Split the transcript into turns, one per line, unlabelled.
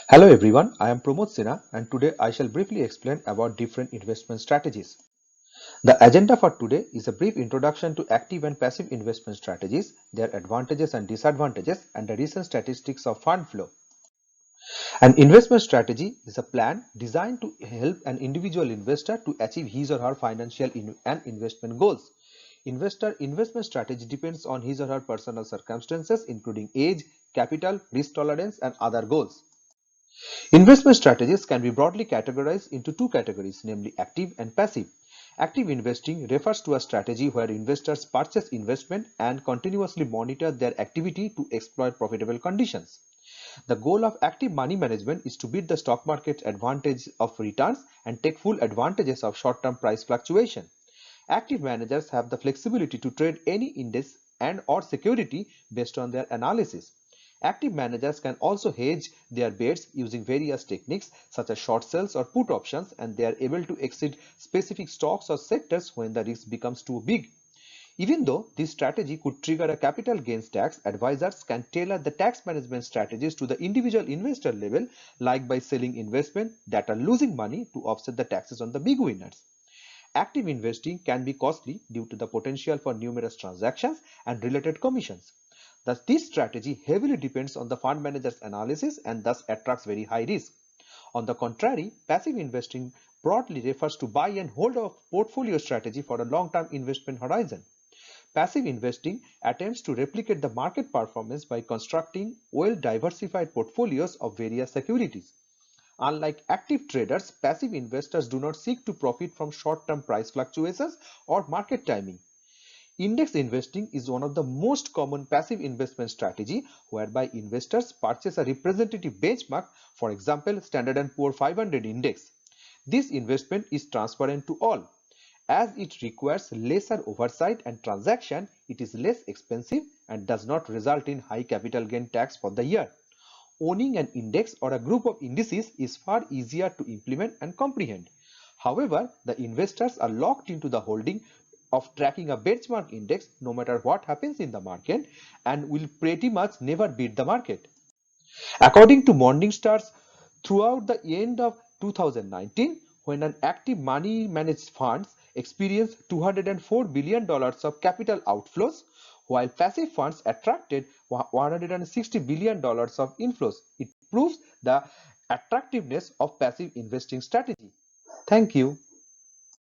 Hello everyone, I am Pramod Sinha and today I shall briefly explain about different investment strategies. The agenda for today is a brief introduction to active and passive investment strategies, their advantages and disadvantages, and the recent statistics of fund flow. An investment strategy is a plan designed to help an individual investor to achieve his or her financial and investment goals. Investor investment strategy depends on his or her personal circumstances including age, capital, risk tolerance, and other goals. Investment strategies can be broadly categorized into two categories, namely active and passive. Active investing refers to a strategy where investors purchase investment and continuously monitor their activity to exploit profitable conditions. The goal of active money management is to beat the stock market's advantage of returns and take full advantages of short-term price fluctuation. Active managers have the flexibility to trade any index and or security based on their analysis. Active managers can also hedge their bets using various techniques such as short sales or put options, and they are able to exit specific stocks or sectors when the risk becomes too big. Even though this strategy could trigger a capital gains tax, advisors can tailor the tax management strategies to the individual investor level, like by selling investments that are losing money to offset the taxes on the big winners. Active investing can be costly due to the potential for numerous transactions and related commissions. Thus, this strategy heavily depends on the fund manager's analysis and thus attracts very high risk. On the contrary, passive investing broadly refers to buy and hold a portfolio strategy for a long-term investment horizon. Passive investing attempts to replicate the market performance by constructing well-diversified portfolios of various securities. Unlike active traders, passive investors do not seek to profit from short-term price fluctuations or market timing. Index investing is one of the most common passive investment strategy whereby investors purchase a representative benchmark, for example, Standard & Poor 500 index. This investment is transparent to all. As it requires lesser oversight and transaction, it is less expensive and does not result in high capital gain tax for the year. Owning an index or a group of indices is far easier to implement and comprehend. However, the investors are locked into the holding of tracking a benchmark index no matter what happens in the market and will pretty much never beat the market. According to Morningstar, throughout the end of 2019, when an active money managed funds experienced $204 billion of capital outflows, while passive funds attracted $160 billion of inflows. It proves the attractiveness of passive investing strategy. Thank you.